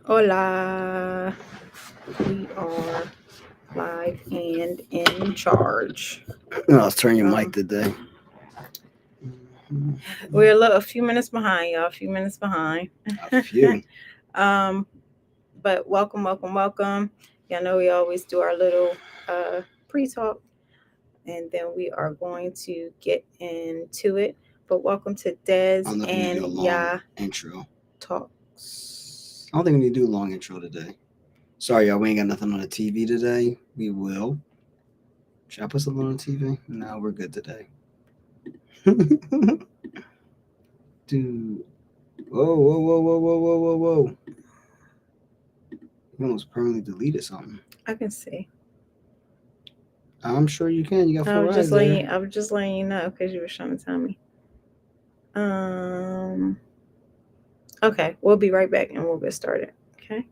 Hola. We are live and in charge. No, let's turn your mic Um, today. we're a few minutes behind, y'all. A few minutes behind. A few. um, but welcome. Y'all know we always do our little pre-talk, and then we are going to get into it. But welcome to I Des don't know if we need to and do a long Ya intro. Talks. I don't think we need to do a long intro today. Sorry, y'all. We ain't got nothing on the TV today. We will. Should I put something on the TV? No, we're good today. Dude. Whoa. You almost permanently deleted something. I can see. I'm sure you can. You got I four was just eyes letting there. you. I was just letting you know because you were trying to tell me. Um. Okay, we'll be right back and we'll get started. Okay.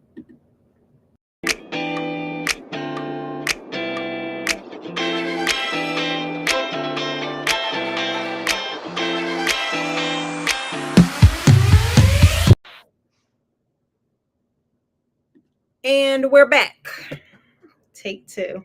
And we're back. Take two.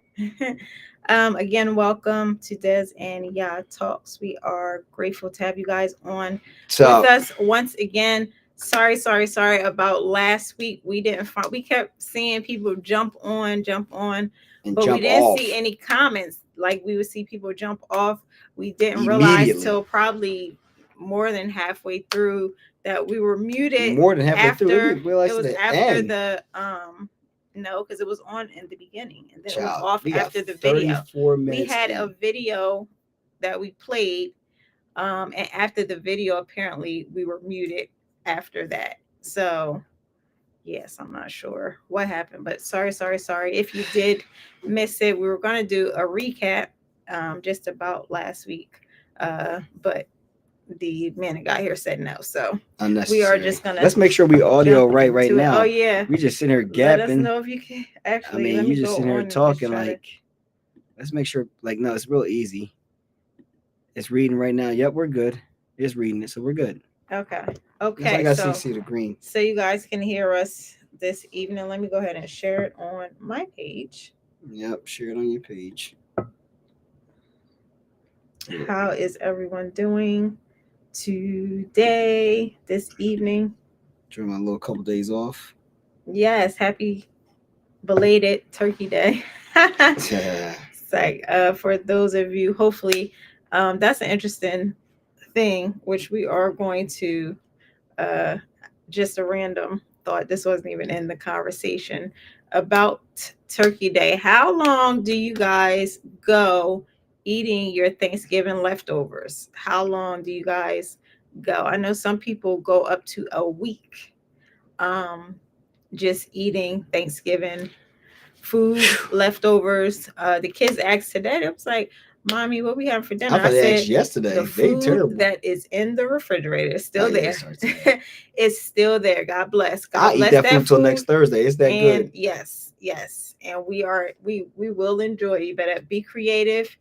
Again, welcome to Des and Ya Talks. We are grateful to have you guys on with So, us once again. Sorry about last week. We didn't find. We kept seeing people jump on, and but we jump didn't off see any comments. Like we would see people jump off. We didn't realize immediately. till probably more than halfway through that we were muted More than halfway through. We after didn't realize it to was the after end. the no, because it was on in the beginning and then it was Child, off we got after the video. 34 We minutes had a in. video that we played, and after the video, apparently we were muted after that. So yes, I'm not sure what happened, but sorry. If you did miss it, we were gonna do a recap just about last week. But the man that got here said no. So we are Unnecessary. just gonna Let's make sure we audio jump right into it. Oh now. yeah. We just sitting here Let us gapping. know if you can I actually mean, let you me just go sitting here on and just talking try to. like, let's make sure, like, no, it's real easy. It's reading right now. Yep, we're good. It's reading it, so we're good. Okay. That's all I Okay. gotta So see the green. you guys can hear us this evening. Let me go ahead and share it on my page. Yep, share it on your page. How is everyone doing today, this evening? During my little couple days off. Yes, happy belated Turkey Day. Yeah. It's like for those of you, hopefully, that's an interesting thing, which we are going to uh, just a random thought. This wasn't even in the conversation about Turkey Day. How long do you guys go eating your Thanksgiving leftovers? How long do you guys go? I know some people go up to a week um, just eating Thanksgiving food leftovers. The kids asked today, it was like, Mommy, what we having for I dinner? I thought they asked said, the yesterday. They food terrible. that is in the refrigerator is Oh still yeah, they there. started today. It's still there. God bless. God I eat bless that that food till food. next Thursday. It's that And good. yes. And we will enjoy. You better be creative,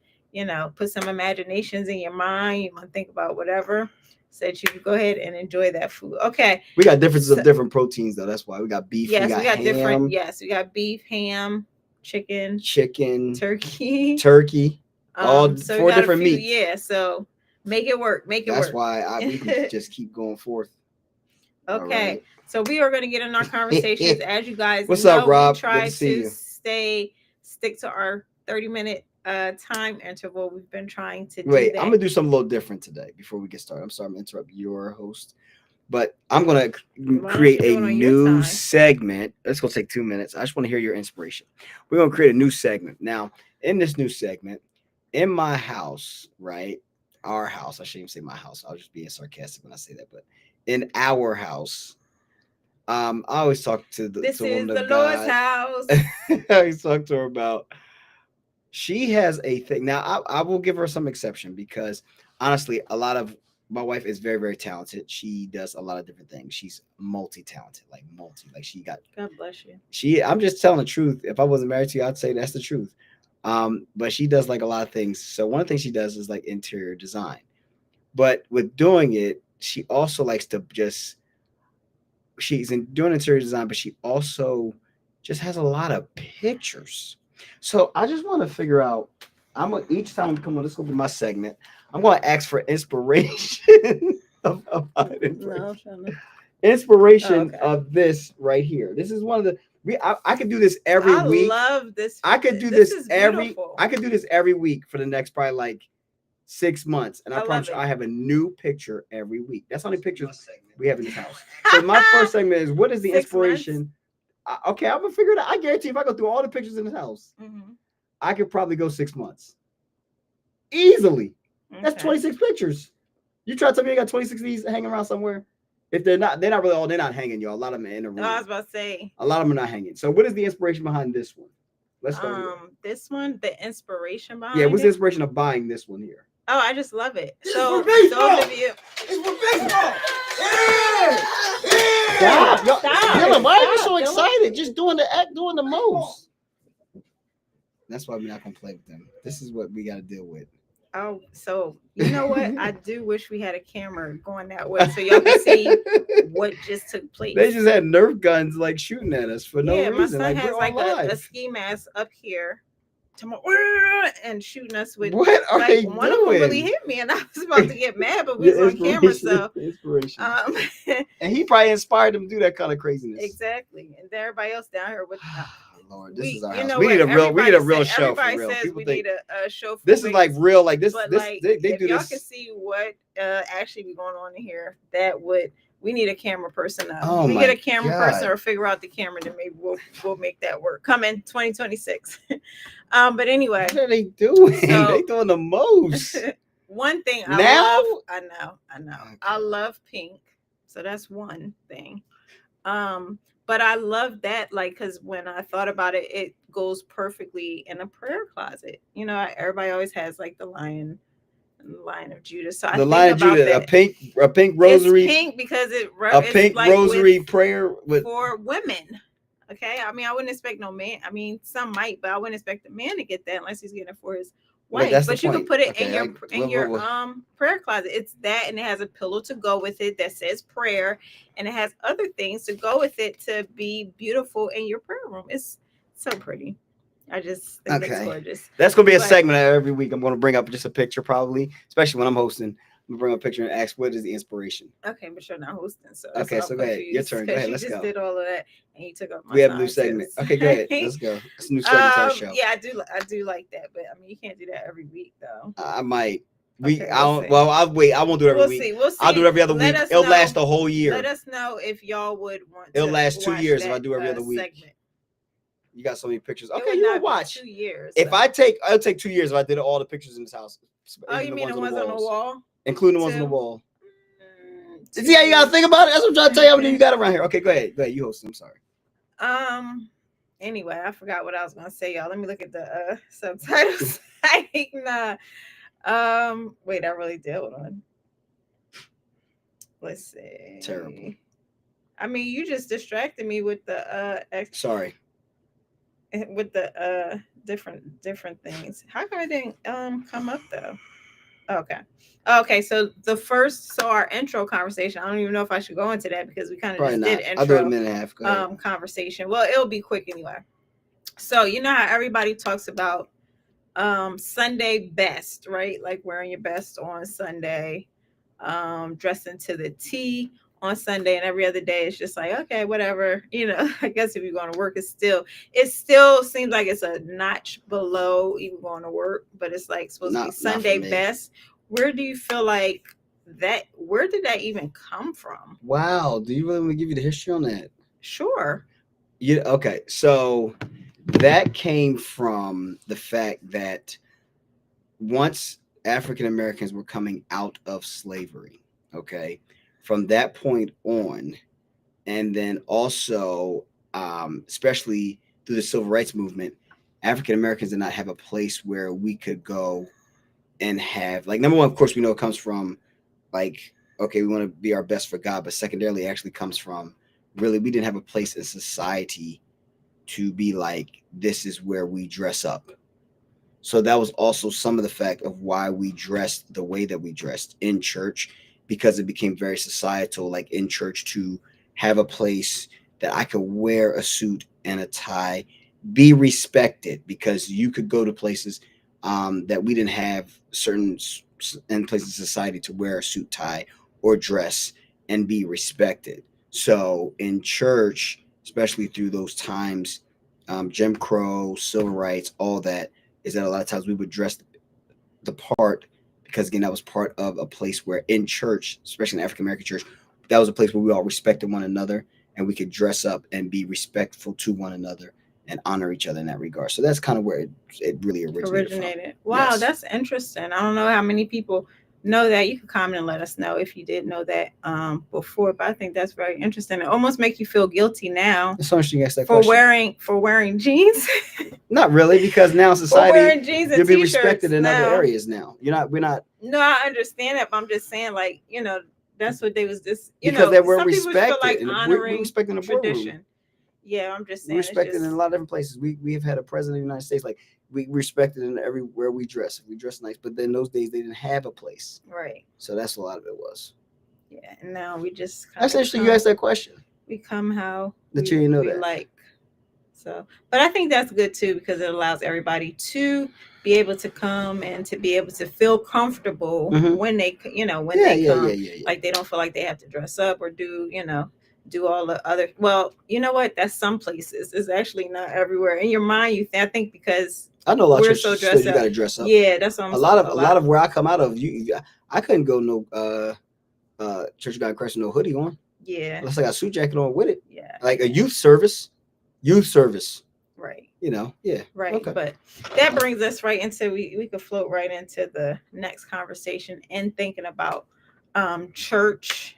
put some imaginations in your mind. You want to think about whatever. So that you can go ahead and enjoy that food. Okay. We got differences So, of different proteins though. That's why we got beef, we yes, we got got different. ham, Yes, we got beef, ham, chicken, chicken, turkey. turkey, all So we four got a different few, meats. yeah. So make it work. Make it That's work. why we can just keep going forth. All Okay. right. So we are going to get in our conversations. As you guys What's up, know, we Rob? Good try to see to you. stick to our 30-minute time interval. We've been trying to do Wait, that. I'm gonna do something a little different today before we get started. I'm sorry, I'm gonna interrupt your host, but I'm gonna Why don't create you do a it on your new time? segment. It's gonna take 2 minutes. I just want to hear your inspiration. We're gonna create a new segment. Now, in this new segment, in my house, right? Our house. I shouldn't even say my house. I was just being sarcastic when I say that, but in our house, I always talk to the This is woman the of Lord's God. house. I always talk to her about. She has a thing. Now, I will give her some exception because honestly, a lot of my wife is very talented. She does a lot of different things. She's multi-talented, like multi. Like she got God bless you. she. I'm just telling the truth. If I wasn't married to you, I'd say that's the truth. But she does like a lot of things. So one of the things she does is like interior design. But with doing it, she also likes to just she's doing interior design, but she also just has a lot of pictures. So I just want to figure out. Each time we come on, this will be my segment. I'm gonna ask for inspiration of No, I'm trying to. Oh, inspiration okay. of this right here. This is one of the I could do this every I week. love this. I could do This this is every beautiful. I could do this every week for the next probably like 6 months, and I I love promise you, it. I have a new picture every week. That's how many pictures we have in this house. So my first segment is what is the 6 months. inspiration? Okay, I'm gonna figure it out. I guarantee if I go through all the pictures in this house, Hmm. I could probably go 6 months easily. That's Okay. 26 pictures. You try to tell me you got 26 of these hanging around somewhere? If they're not really all. They're not hanging, y'all. A lot of them are in a Oh, I room. was about to say, A lot of them are not hanging. So what is the inspiration behind this one? Let's start here. this one, the inspiration Yeah, behind what's the it. inspiration of buying this one here? Oh, I just love it. It's for So those baseball. of you, It's for baseball. Yeah. stop, Yeah. Yo, stop, Dylan, why are you stop, so Dylan. excited? Just doing the act, doing the moves. That's why we're not gonna play with them. This is what we got to deal with. Oh, so you know what? I do wish we had a camera going that way so y'all can see what just took They place. just had Nerf guns like shooting at us for no Yeah, my reason. son Like we're has on like a live. ski mask up here and shooting us with, What are like, they one of them really doing? hit me and I was about to get mad, but we was Your on camera, inspiration, so inspiration. um And he probably inspired them to do that kind of craziness. exactly. And then everybody else down here with Lord, this is we, our you house. know We need what, a real, we need a real show for everybody real. says People we think need a show for this is like weddings, real, like this, but this like they if do y'all can this. see what actually be going on in here, that would, we need a camera person up. Oh We get my a camera person God. or figure out the camera, then maybe we'll make that work. Coming 2026. But anyway, What are they doing? They so doing the most one thing I now. love, I know, I Okay. love pink. So that's one thing. But I love that, like, because when I thought about it, it goes perfectly in a prayer closet. You know, everybody always has like the Lion of Judah. So I The think Lion of about Judah, that. a pink It's rosary, pink because a it's pink like with, rosary prayer with. for women. Okay, I mean, I wouldn't expect no man. I mean, some might, but I wouldn't expect a man to get that unless he's getting it for his But wife. that's the But you could point. put it in Okay, your well, prayer closet. It's that, and it has a pillow to go with it that says prayer, and it has other things to go with it to be beautiful in your prayer room. It's so pretty. I just think it's okay. gorgeous. That's gonna be a But segment every week. I'm gonna bring up just a picture, probably, especially when I'm hosting. I'm gonna bring up a picture and ask what is the inspiration. okay, but you're not hosting, so that's Okay, why I'm so go ahead. Your confused turn. Go because ahead. you Let's just go. did all of that and you took up my We have a new time too. segment. Okay, go ahead. Let's go. It's a new segment to our show. Yeah, I do like that, but I mean, you can't do that every week though. I might. Okay, I we'll don't. see. Well, I'll wait. I won't do it every We'll week. see. We'll I'll do see. it every other Let week. us It'll last know. the whole Let year. us know if y'all would want It'll to last 2 years watch if I that do every other week. segment. You got so many pictures. It Okay, would you will not be watch. 2 years If though. I'll take 2 years if I did all the pictures in this house, Oh, even you the mean ones the on the ones on the walls, wall including the ones on the too? wall. Two See how you gotta think years. about it? That's what I'm trying to tell you how many you got around here. Okay, go ahead. Go ahead. You host. I'm sorry. um. Anyway, I forgot what I was gonna say, y'all. Let me look at the subtitles. Nah. Wait, I really did. Hold on. Let's Terrible. see. I mean, you just distracted me with the Sorry. with the different things. How come it didn't come up though? Okay. Okay, so our intro conversation, I don't even know if I should go into that because we kind of Probably just did not. I'll do it in a intro minute and a half. Go ahead. conversation. Well, it'll be quick anyway. So you know how everybody talks about Sunday best, right? Like wearing your best on Sunday, dressing to the T on Sunday, and every other day it's just like, okay, whatever. You know, I guess if you're going to work, it still seems like it's a notch below even going to work, but it's like supposed to be Not for Sunday me. best. Where do you feel like that? Where did that even come from? Wow. Do you really want to give you the history on that? Sure. Okay. So that came from the fact that once African Americans were coming out of slavery, okay, from that point on, and then also, especially through the civil rights movement, African Americans did not have a place where we could go and have, like, number one, of course, we know it comes from, like, okay, we want to be our best for God, but secondarily, it actually comes from really, we didn't have a place in society to be like, this is where we dress up. So that was also some of the fact of why we dressed the way that we dressed in church, because it became very societal, like in church, to have a place that I could wear a suit and a tie, be respected, because you could go to places that we didn't have certain in places in society to wear a suit, tie, or dress and be respected. So in church, especially through those times, Jim Crow, civil rights, all that, is that a lot of times we would dress the part, because again that was part of a place where in church, especially in African American church, that was a place where we all respected one another and we could dress up and be respectful to one another and honor each other in that regard. So that's kind of where it really originated from. Originated. Wow, Yes. that's interesting. I don't know how many people know that. You could comment and let us know if you did know that before, but I think that's very interesting. It almost makes you feel guilty now It's so interesting you asked that for question. wearing jeans. Not really, because now in For society wearing jeans you'll and be t-shirts respected in other now. areas now. We're not, No, I understand that, but I'm just saying, like, that's what they was just, because they were some people feel respected, like and we honoring respect in the boardroom. tradition. Yeah, I'm just We saying it's respected in a just lot of different places. We have had a president of the United States, like we respected in everywhere we dress. We dress nice, but then those days they didn't have a place, right. so that's a lot of it was. Yeah, and now we just kind That's of interesting. You asked that question. we come how That you didn't know we that. like. So, but I think that's good too because it allows everybody to be able to come and to be able to feel comfortable Mm-hmm. when they, when Yeah, they yeah, yeah, come. yeah, yeah. Like they don't feel like they have to dress up or do all the other. Well, you know what? That's some places. It's actually not everywhere. In your mind, I think because I know a lot of we're churches so still dressed you got up. to dress up. Yeah, that's what I'm A saying. lot of where I come out of, I couldn't go no Church of God in Christ with no hoodie on, Yeah, unless I got a suit jacket on with it, yeah, like a youth service. Youth service. right. Yeah. Right. Okay. But that brings us right into we could float right into the next conversation and thinking about church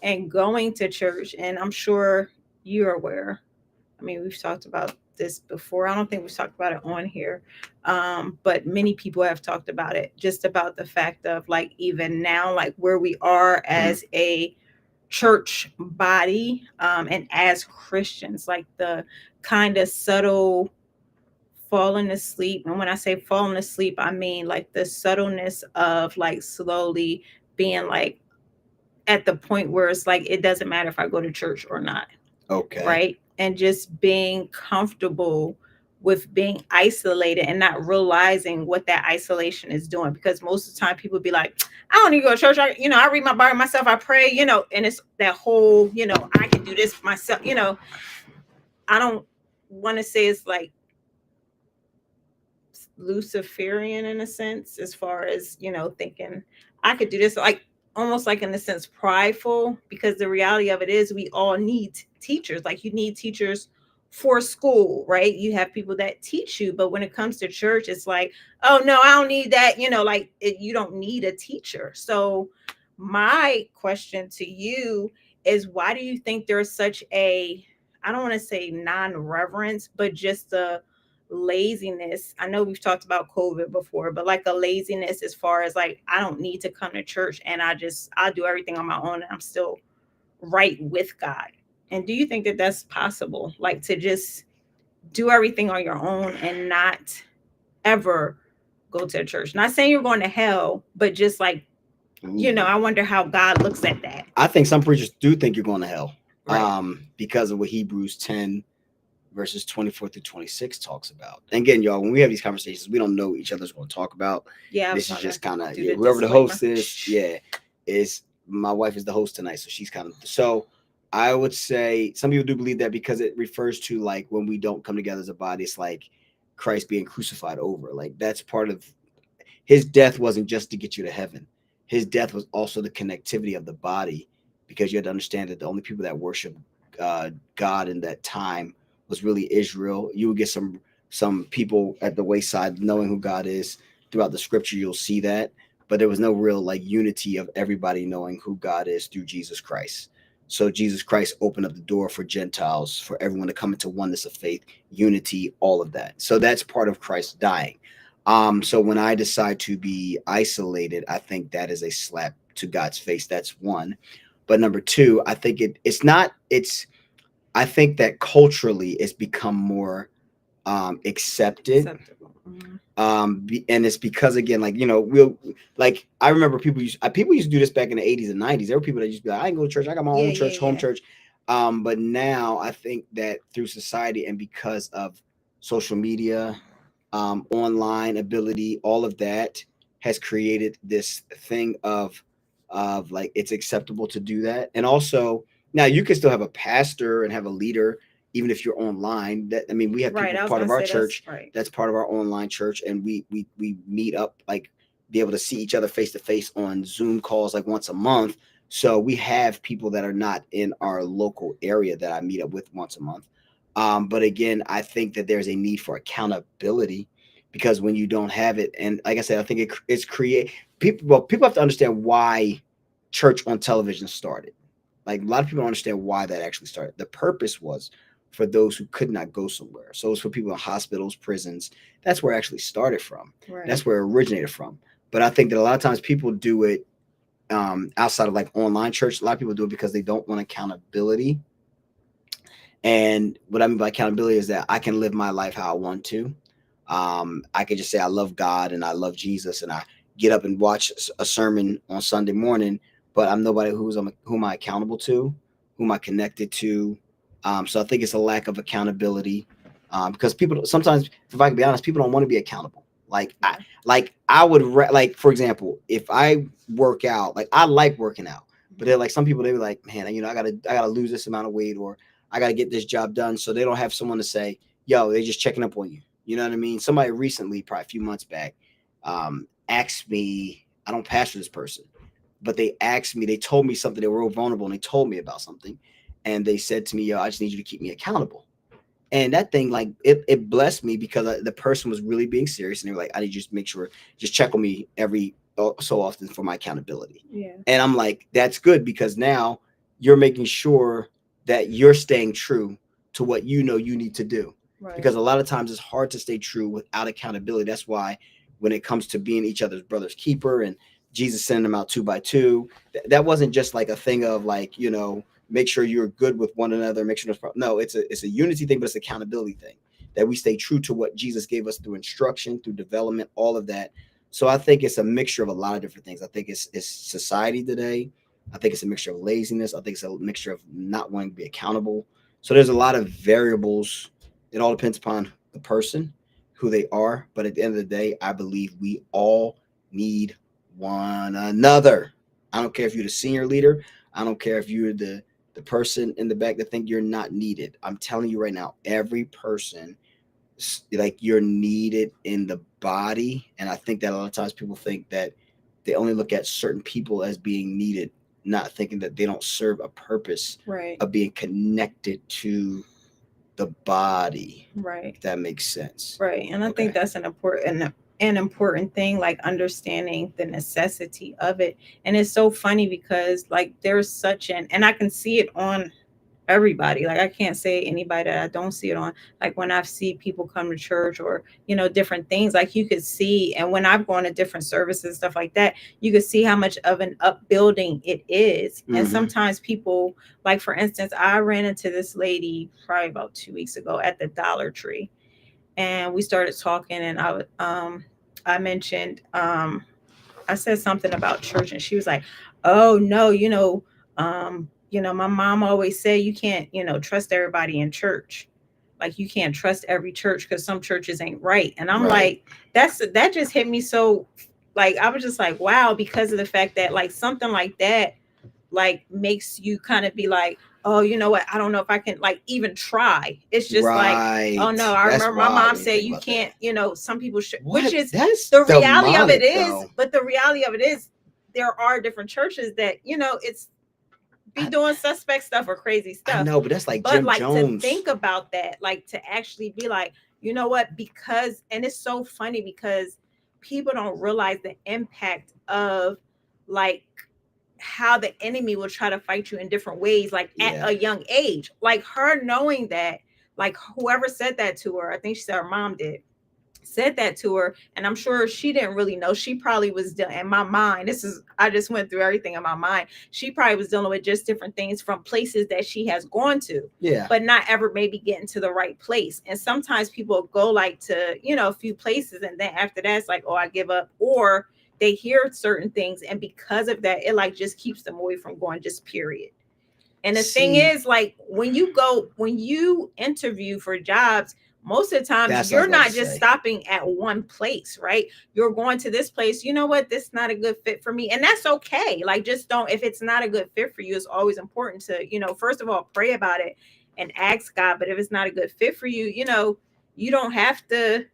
and going to church. And I'm sure you're aware. I mean, we've talked about this before. I don't think we've talked about it on here. But many people have talked about it, just about the fact of like even now, like where we are as a church body and as Christians, like the kind of subtle falling asleep. And when I say falling asleep, I mean like the subtleness of like slowly being like at the point where it's like it doesn't matter if I go to church or not. Okay. Right. And just being comfortable with being isolated and not realizing what that isolation is doing. Because most of the time people be like, I don't need to go to church. I read my Bible myself. I pray, and it's that whole, I can do this myself. I don't want to say it's like Luciferian in a sense, as far as thinking I could do this, like almost like in a sense prideful, because the reality of it is we all need teachers. Like you need teachers for school, right? You have people that teach you, but when it comes to church, it's like, oh no, I don't need that. Like you don't need a teacher. So my question to you is, why do you think there's such a, I don't want to say non-reverence, but just a laziness? I know we've talked about COVID before, but like a laziness as far as like I don't need to come to church and I'll do everything on my own and I'm still right with God. And do you think that that's possible, like to just do everything on your own and not ever go to a church? Not saying you're going to hell, but just like, I wonder how God looks at that. I think some preachers do think you're going to hell, Right. because of what Hebrews 10 verses 24 through 26 talks about. And again, y'all, when we have these conversations, we don't know each other's going to talk about. Yeah, this is just kind of the whoever the disclaimer. host is. Yeah, is my wife is the host tonight, so she's kind of so. I would say some people do believe that because it refers to like when we don't come together as a body, it's like Christ being crucified over. Like that's part of his death wasn't just to get you to heaven. His death was also the connectivity of the body, because you had to understand that the only people that worship God in that time was really Israel. You would get some people at the wayside knowing who God is. Throughout the scripture, you'll see that, but there was no real like unity of everybody knowing who God is through Jesus Christ. So Jesus Christ opened up the door for Gentiles, for everyone to come into oneness of faith, unity, all of that. So that's part of Christ dying. So when I decide to be isolated, I think that is a slap to God's face. That's one. But number two, I think I think that culturally it's become more accepted. And it's because again, like we'll like I remember people used to do this back in the 80s and 90s. There were people that used to be like, I ain't go to church, I got my own church, home church. But now I think that through society and because of social media, online ability, all of that has created this thing of like it's acceptable to do that. And also now you can still have a pastor and have a leader even if you're online. That I mean, we have Right. people I was part gonna of our say that's church right. that's part of our online church, and we meet up like be able to see each other face to face on Zoom calls like once a month. So we have people that are not in our local area that I meet up with once a month. But again, I think that there's a need for accountability because when you don't have it, and like I said, I think it's create people. Well, people have to understand why church on television started. Like a lot of people don't understand why that actually started. The purpose was for those who could not go somewhere. So it was for people in hospitals, prisons. That's where it actually started from. Right. That's where it originated from. But I think that a lot of times people do it outside of like online church. A lot of people do it because they don't want accountability. And what I mean by accountability is that I can live my life how I want to. I can just say I love God and I love Jesus, and I get up and watch a sermon on Sunday morning, but I'm nobody who am I accountable to, who am I connected to. So I think it's a lack of accountability because people sometimes, if I can be honest, people don't want to be accountable. Yeah. Like I would like for example, if I work out, like I like working out, but they're like some people they be like, man, I gotta lose this amount of weight or I gotta get this job done, so they don't have someone to say, yo, they just checking up on you. You know what I mean? Somebody recently, probably a few months back, asked me. I don't pastor this person, but they asked me. They told me something. They were real vulnerable, and they told me about something, and they said to me, "Yo, I just need you to keep me accountable." And that thing, like, it blessed me because the person was really being serious, and they were like, "I need you to make sure, just check on me every so often for my accountability." Yeah. And I'm like, "That's good because now you're making sure that you're staying true to what you know you need to do." Right. Because a lot of times it's hard to stay true without accountability. That's why when it comes to being each other's brother's keeper and Jesus sending them out two by two, that wasn't just like a thing of like make sure you're good with one another. Make sure no, it's a unity thing, but it's an accountability thing that we stay true to what Jesus gave us through instruction, through development, all of that. So I think it's a mixture of a lot of different things. I think it's society today. I think it's a mixture of laziness. I think it's a mixture of not wanting to be accountable. So there's a lot of variables. It all depends upon the person, who they are. But at the end of the day, I believe we all need one another. I don't care if you're the senior leader. I don't care if you're the person in the back that think you're not needed. I'm telling you right now, every person like you're needed in the body, and I think that a lot of times people think that they only look at certain people as being needed, not thinking that they don't serve a purpose Right. of being connected to the body. Right. If that makes sense. Right. And I think Okay. that's an important thing, like understanding the necessity of it. And it's so funny because like there's such an and I can see it on everybody. Like I can't say anybody that I don't see it on. Like when I see people come to church or different things, like you could see, and when I've gone to different services stuff like that, you could see how much of an upbuilding it is. And Mm-hmm. sometimes people, like for instance, I ran into this lady probably about 2 weeks ago at the Dollar Tree, and we started talking, and I mentioned I said something about church, and she was like, "Oh no, my mom always said you can't, trust everybody in church. Like you can't trust every church because some churches ain't right." And I'm Right. like, that just hit me so, like I was just like, wow, because of the fact that like something like that like makes you kind of be like, oh, you know what? I don't know if I can like even try. It's just like, oh Right. no, I That's remember my wild mom when you said think you about that. can't, some people should, which What? is That's the reality of it demonic, is, though. but the reality of it is there are different churches that, it's be I, doing suspect stuff or crazy I stuff. know, but that's like But Jim like to Jones. think about that, like to actually be like, you know what? Because, and it's so funny because people don't realize the impact of like how the enemy will try to fight you in different ways, like at Yeah. a young age. Like her knowing that, like whoever said that to her, I think she said her mom did, said that to her, and I'm sure she didn't really know. She probably was in my mind, this is, I just went through everything in my mind. She probably was dealing with just different things from places that she has gone to, Yeah. but not ever maybe getting to the right place. And sometimes people go like to, a few places, and then after that it's like, oh, I give up, or they hear certain things, and because of that it like just keeps them away from going, just period. And the thing See, is, like when you interview for jobs, most of the times that's what I was you're about to not just say. stopping at one place, right? You're going to this place, you know what, this is not a good fit for me. And that's okay. Like, just don't, if it's not a good fit for you, it's always important to, first of all, pray about it and ask God. But if it's not a good fit for you, you don't have to,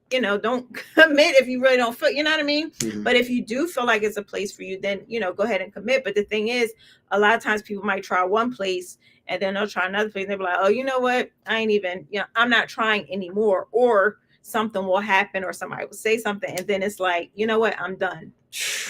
don't commit if you really don't feel, you know what I mean? Mhm. But if you do feel like it's a place for you, then, go ahead and commit. But the thing is, a lot of times people might try one place and then they'll try another place and they'll be like, oh, you know what? I ain't even, I'm not trying anymore. Or something will happen or somebody will say something. And then it's like, you know what? I'm done.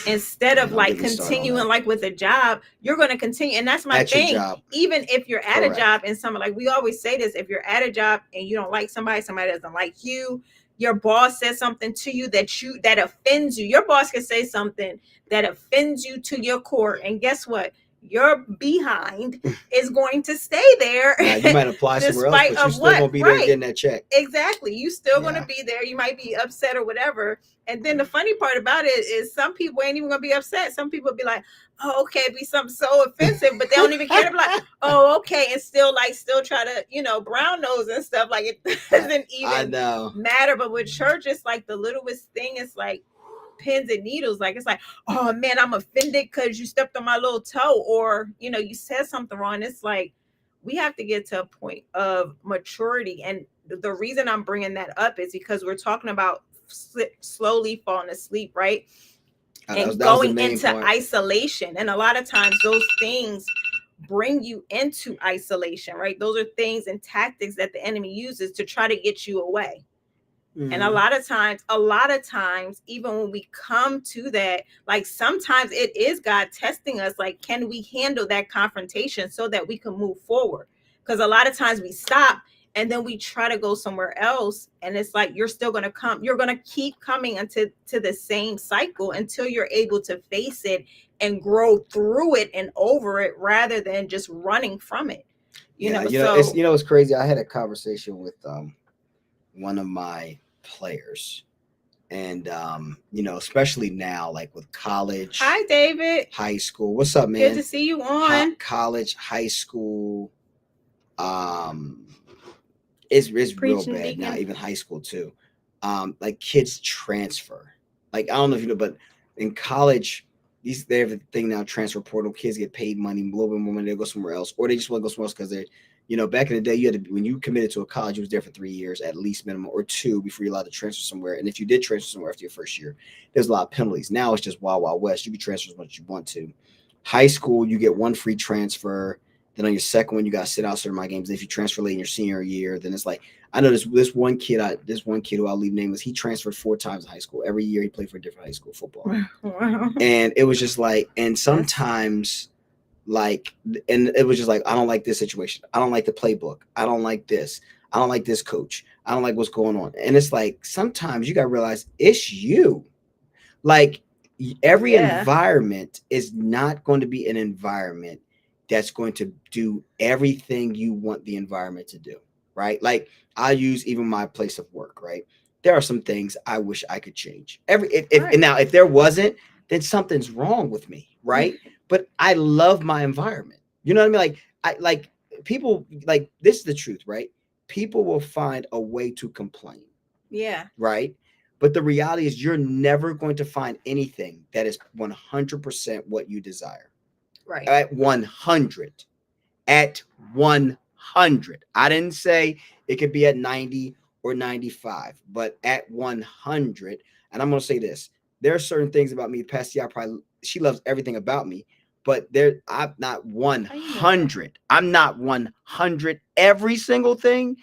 Instead of Don't like get me started on continuing that. like with a job, you're going to continue. And that's my At your thing. job, Even if you're at a correct. job and someone, like we always say this, if you're at a job and you don't like somebody doesn't like you, your boss says something to you that offends you, your boss can say something that offends you to your core, and guess what, your behind is going to stay there Now you might apply somewhere else, despite but you of still what, gonna be there right? getting that check. Exactly. You still going to Yeah. be there. You might be upset or whatever. And then the funny part about it is some people ain't even going to be upset. Some people be like, oh, okay, be something so offensive, but they don't even care to be like, oh, okay. And still try to, brown nose and stuff. Like, it doesn't I even know. matter. But with church, it's like the littlest thing is like pins and needles. Like, it's like, oh man, I'm offended because you stepped on my little toe, or, you said something wrong. It's like, we have to get to a point of maturity. And the reason I'm bringing that up is because we're talking about slowly falling asleep, right? And That was the going main into point. isolation. And a lot of times those things bring you into isolation, right? Those are things and tactics that the enemy uses to try to get you away. And Mm-hmm. a lot of times, even when we come to that, like sometimes it is God testing us, like, can we handle that confrontation so that we can move forward? Because a lot of times we stop and then we try to go somewhere else. And it's like, you're still going to come, you're going to keep coming into to the same cycle until you're able to face it and grow through it and over it rather than just running from it. Yeah, it's So it's crazy. I had a conversation with one of my players, and especially now, like with college, hi, David. high school. What's up, Good man? to see you on. College, high school, um, it's real Preaching bad now. deacon. Even high school too. Like kids transfer. Like I don't know if you know, but in college, they have a thing now, transfer portal. Kids get paid money, a little bit more money, they go somewhere else, or they just want to go somewhere else because they're, back in the day, you had to, when you committed to a college, you was there for 3 years at least minimum, or two before you're allowed to transfer somewhere. And if you did transfer somewhere after your first year, there's a lot of penalties. Now it's just wild, wild west. You can transfer as much as you want to. High school, you get one free transfer. Then on your second one, you got to sit out certain my games. And if you transfer late in your senior year, then it's like, I know this one kid who I'll leave nameless. He transferred 4 times in high school. Every year he played for a different high school football, Wow. and it was just like, and That's sometimes like, and it was just like, I don't like this situation. I don't like the playbook. I don't like this. I don't like this coach. I don't like what's going on. And it's like sometimes you gotta realize it's you. Like every yeah. environment is not going to be an environment that's going to do everything you want the environment to do, right? Like I use even my place of work, right? There are some things I wish I could change. And Right. now if there wasn't, then something's wrong with me, right? But I love my environment. You know what I mean? Like I like people, like this is the truth, right? People will find a way to complain, Yeah. right? But the reality is, you're never going to find anything that is 100% what you desire. Right. At 100, at 100. I didn't say it could be at 90 or 95, but at 100. And I'm going to say this: there are certain things about me. Pasty, she loves everything about me, but I'm not How you know that? 100. I'm not 100. Every single thing,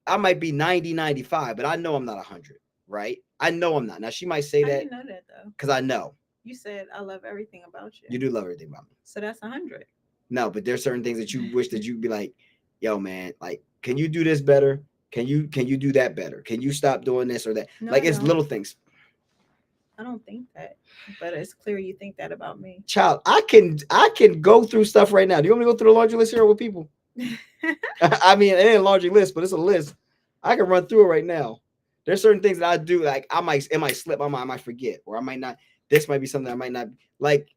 I might be 90, 95, but I know I'm not 100, right? I know I'm not. Now, she might say How you that know that though? because I know You said I love everything about you. you do love everything about me. So that's 100. No, but there's certain things that you wish that you'd be like, yo, man, like, can you do this better? Can you do that better? Can you stop doing this or that? No, Like I it's don't. little things. I don't think that. But it's clear you think that about me. Child, I can go through stuff right now. Do you want me to go through the laundry list here with people? I mean, it ain't a laundry list, but it's a list. I can run through it right now. There's certain things that I do, like it might slip my mind, I might forget, or I might not. This might be something I might not like.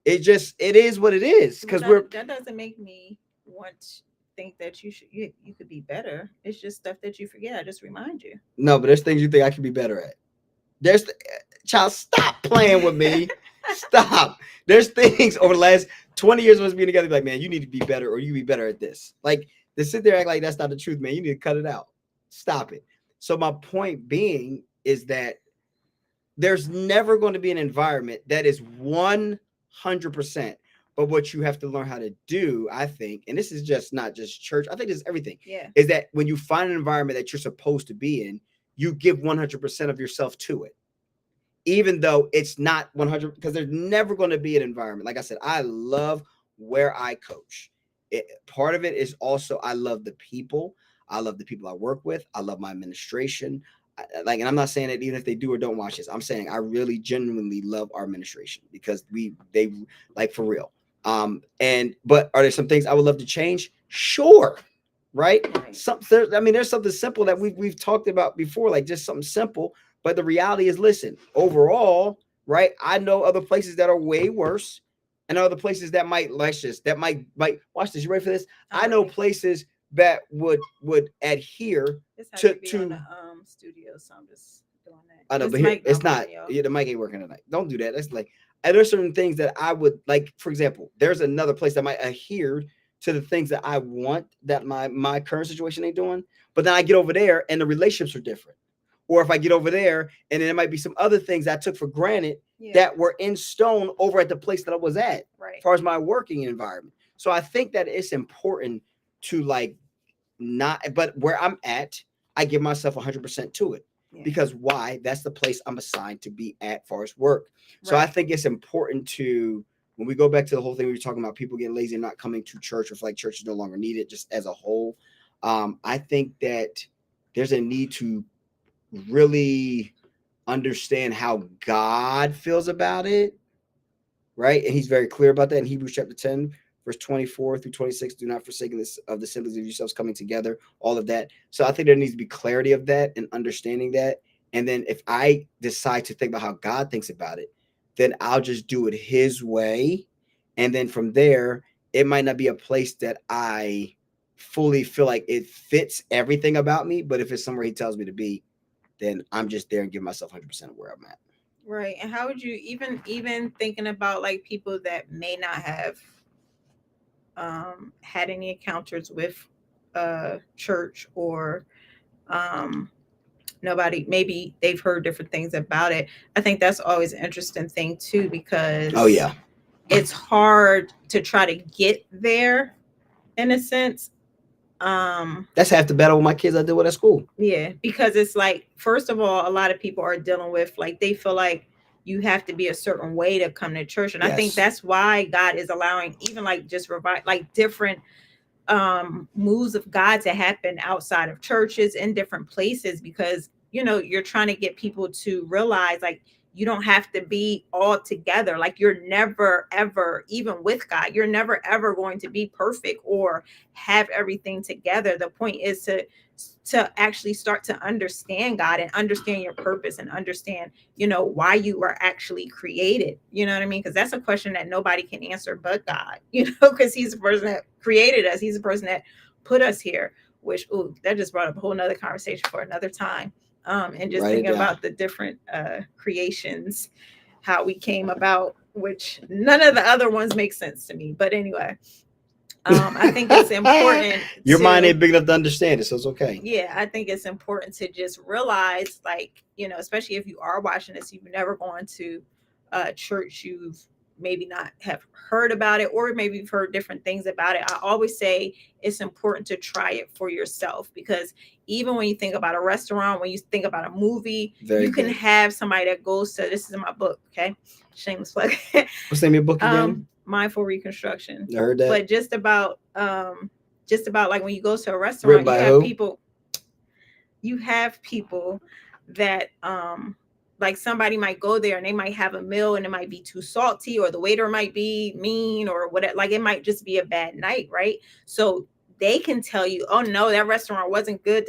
it is what it is But because we're that doesn't make me want think that you could be better. It's just stuff that you forget. I just remind you. no, but there's things you think I could be better at. There's child, stop playing with me. Stop. There's things over the last 20 years of us being together, like, man, you need to be better or you be better at this. Like, to sit there and act like that's not the truth, man, you need to cut it out. Stop it. So my point being is that there's never going to be an environment that is 100%. But what you have to learn how to do, I think, and this is just not just church, I think this is everything, Yeah. is that when you find an environment that you're supposed to be in, you give 100% of yourself to it, even though it's not 100, because there's never going to be an environment. Like I said, I love where I coach. Part of it is also I love the people. I love the people I work with. I love my administration. Like, and I'm not saying that even if they do or don't watch this, I'm saying I really genuinely love our administration because they like for real. And but are there some things I would love to change? Sure. Right. Right. I mean, there's something simple that we've talked about before, like just something simple. But the reality is, listen, overall, right? I know other places that are way worse, and other places that might watch this. You ready for this? I know places that would adhere This has to to be on the studio, so I'm just doing that. I know, This but here mic it's not not. working, y'all. Yeah, the mic ain't working tonight. Don't do that. That's like, and there's certain things that I would like. For example, there's another place that might adhere to the things that I want that my current situation ain't doing. But then I get over there and the relationships are different. Or if I get over there and then there might be some other things I took for granted that were in stone over at the place that I was at, right, as far as my working environment. So I think that it's important to like not, but where I'm at, I give myself 100% to it. Yeah. Because why? That's the place I'm assigned to be at far as work. So I think it's important to, when we go back to the whole thing we were talking about, people getting lazy and not coming to church, or like church is no longer needed, just as a whole. I think that there's a need to really understand how God feels about it, right? And he's very clear about that in Hebrews chapter 10, verse 24 through 26. Do not forsake this of the assemblies of yourselves coming together, all of that. So I think there needs to be clarity of that and understanding that. And then if I decide to think about how God thinks about it, then I'll just do it his way. And then from there, it might not be a place that I fully feel like it fits everything about me. But if it's somewhere he tells me to be, then I'm just there and give myself 100% of where I'm at. Right. And how would you even thinking about like people that may not have had any encounters with church, or um nobody, maybe they've heard different things about it. I think that's always an interesting thing too, because Oh yeah, it's hard to try to get there in a sense. That's half the battle with my kids I did with at school. Yeah, because it's like, first of all, a lot of people are dealing with, like, they feel like you have to be a certain way to come to church. And I think Yes. that's why God is allowing even like just revive, like different moves of God to happen outside of churches in different places, because you're trying to get people to realize, like, you don't have to be all together. Like, you're never ever, even with God, you're never ever going to be perfect or have everything together. The point is to actually start to understand God and understand your purpose and understand why you were actually created. You know what I mean? Because that's a question that nobody can answer but God, because he's the person that created us. He's the person that put us here, which, ooh, that just brought up a whole nother conversation for another time. And just thinking about the different creations, how we came about, which none of the other ones make sense to me. But anyway, I think it's important. Your mind ain't big enough to understand it, so it's okay. Yeah, I think it's important to just realize, like, especially if you are watching this, you've never gone to church, you've maybe not have heard about it, or maybe you've heard different things about it. I always say it's important to try it for yourself, because even when you think about a restaurant, when you think about a movie, you can have somebody that goes to, this is in my book, okay? Shameless plug. What's the name of your book again? Mindful Reconstruction. I heard that. But just about like when you go to a restaurant, you have people that like somebody might go there and they might have a meal and it might be too salty, or the waiter might be mean, or whatever. Like, it might just be a bad night, right? So they can tell you, oh no, that restaurant wasn't good,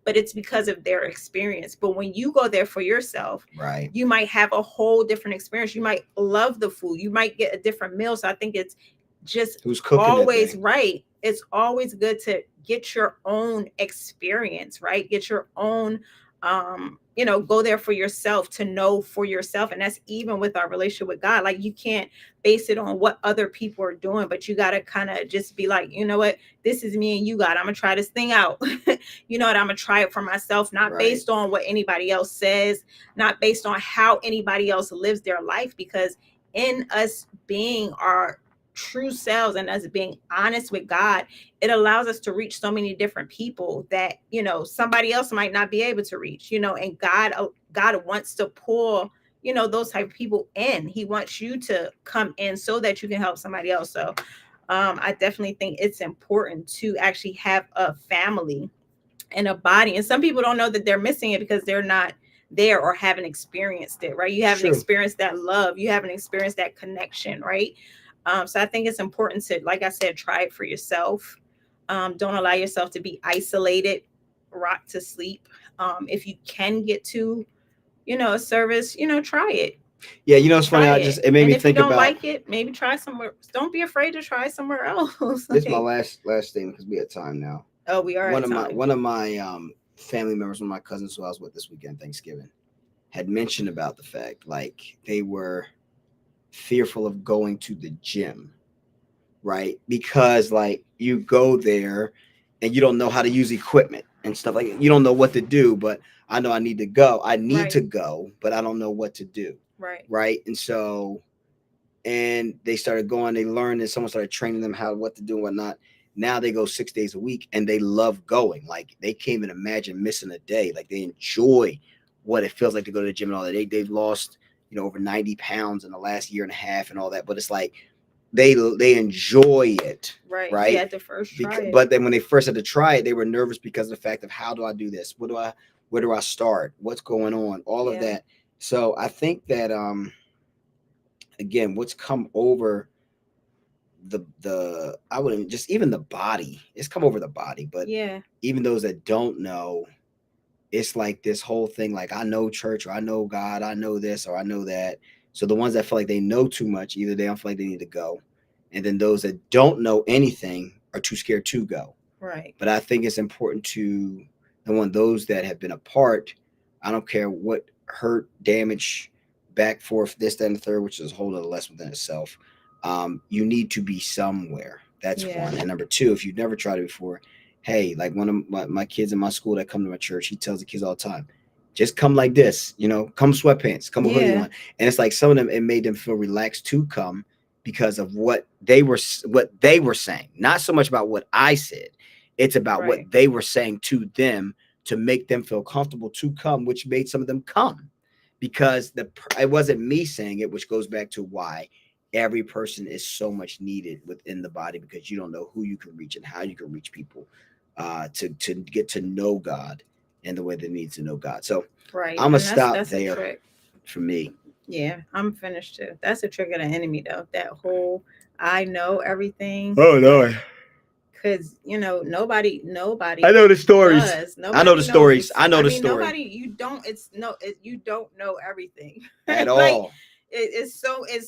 but it's because of their experience. But when you go there for yourself, Right. you might have a whole different experience. You might love the food. You might get a different meal. So I think it's just Who's cooking that always day? right. It's always good to get your own experience, right? Get your own go there for yourself, to know for yourself. And that's even with our relationship with God. Like, you can't base it on what other people are doing, but you got to kind of just be like, you know what, this is me and you, God. I'm gonna try this thing out. You know what, I'm gonna try it for myself, not Right. based on what anybody else says, not based on how anybody else lives their life. Because in us being our true selves and us being honest with God, it allows us to reach so many different people that, somebody else might not be able to reach, and God wants to pull, those type of people in. He wants you to come in so that you can help somebody else. So I definitely think it's important to actually have a family and a body. And some people don't know that they're missing it because they're not there or haven't experienced it, right? You It's haven't true. experienced that love, you haven't experienced that connection, right? So I think it's important to, like I said, try it for yourself. Don't allow yourself to be isolated, rock to sleep. If you can get to, a service, try it. Yeah, you know it's funny. Try I it. just it made And me if you think don't about like it, maybe try somewhere. Don't be afraid to try somewhere else. this. Is my Like, last statement because we had time now. oh, we are One at of my time. one of my family members, one of my cousins who I was with this weekend, Thanksgiving, had mentioned about the fact like they were fearful of going to the gym, right? Because like you go there and you don't know how to use equipment and stuff like that. You don't know what to do, but I know I need to go. I need Right. to go, but I don't know what to do, Right. right? And so and they started going, they learned, and someone started training them how what to do and whatnot. Now they go 6 days a week and they love going. Like they can't even imagine missing a day. Like they enjoy what it feels like to go to the gym and all that. They've lost, over 90 pounds in the last year and a half and all that. But it's like they enjoy it, Right. You right? had to first try it. But then when they first had to try it, they were nervous because of the fact of how do I do this? Where do I start? What's going on? All of Yeah. that. So I think that again, what's come over the I wouldn't just even the body. It's come over the body, but Yeah. even those that don't know, it's like this whole thing like I know church or I know God, I know this or I know that. So the ones that feel like they know too much, either they don't feel like they need to go. And then those that don't know anything are too scared to go. Right. But I think it's important to the one those that have been apart. I don't care what hurt, damage, back, forth, this, that, and the third, which is a whole other lesson within itself. You need to be somewhere. That's Yeah. one. And number two, if you've never tried it before, hey, like one of my kids in my school that come to my church, he tells the kids all the time, just come like this, come sweatpants, come a hoodie Yeah. on. And it's like some of them, it made them feel relaxed to come because of what they were saying, not so much about what I said. It's about what Right. they were saying to them to make them feel comfortable to come, which made some of them come because it wasn't me saying it, which goes back to why every person is so much needed within the body because you don't know who you can reach and how you can reach people to get to know God and the way they need to know God. So Right. I'm gonna And that's stop that's a there trick. for me. Yeah, I'm finished too. That's a trick of the enemy though. That whole I know everything. Oh no, Because I nobody know the stories. does. I know the Nobody stories. knows. I know I the mean, story nobody. You don't. It's no. You don't know everything. at Like, all. it's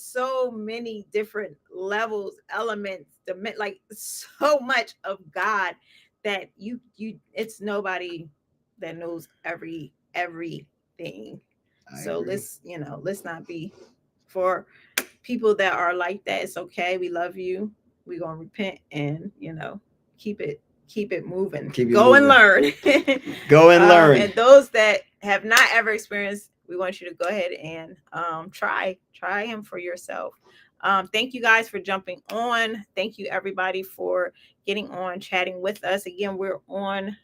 so many different levels, elements, like so much of God that you it's nobody that knows everything. I So agree. let's not be for people that are like that. It's okay. We love you. We're gonna repent and keep it keep it moving. Keep you Go and moving. learn. Go and learn. And those that have not ever experienced, we want you to go ahead and try him for yourself. Thank you guys for jumping on. Thank you everybody for getting on, chatting with us. Again, we're on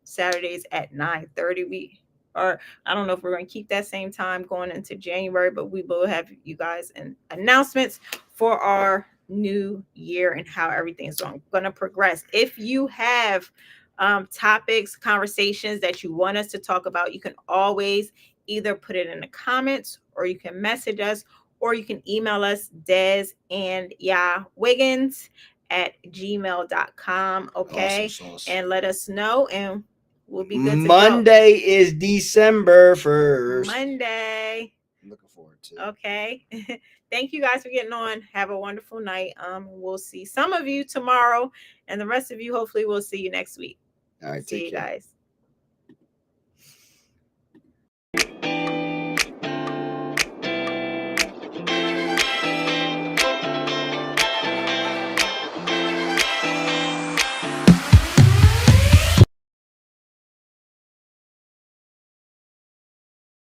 Saturdays at 9:30. Or I don't know if we're going to keep that same time going into January, but we will have you guys and announcements for our new year and how everything is going to progress. If you have topics, conversations that you want us to talk about, you can always either put it in the comments or you can message us or you can email us Des and Ya Wiggins at gmail.com. Awesome Okay. sauce. And let us know. And we'll be good to go. Monday is December 1st. Monday. I'm looking forward to it. Okay. Thank you guys for getting on. Have a wonderful night. We'll see some of you tomorrow, and the rest of you, hopefully, we'll see you next week. All right, See take you care. guys.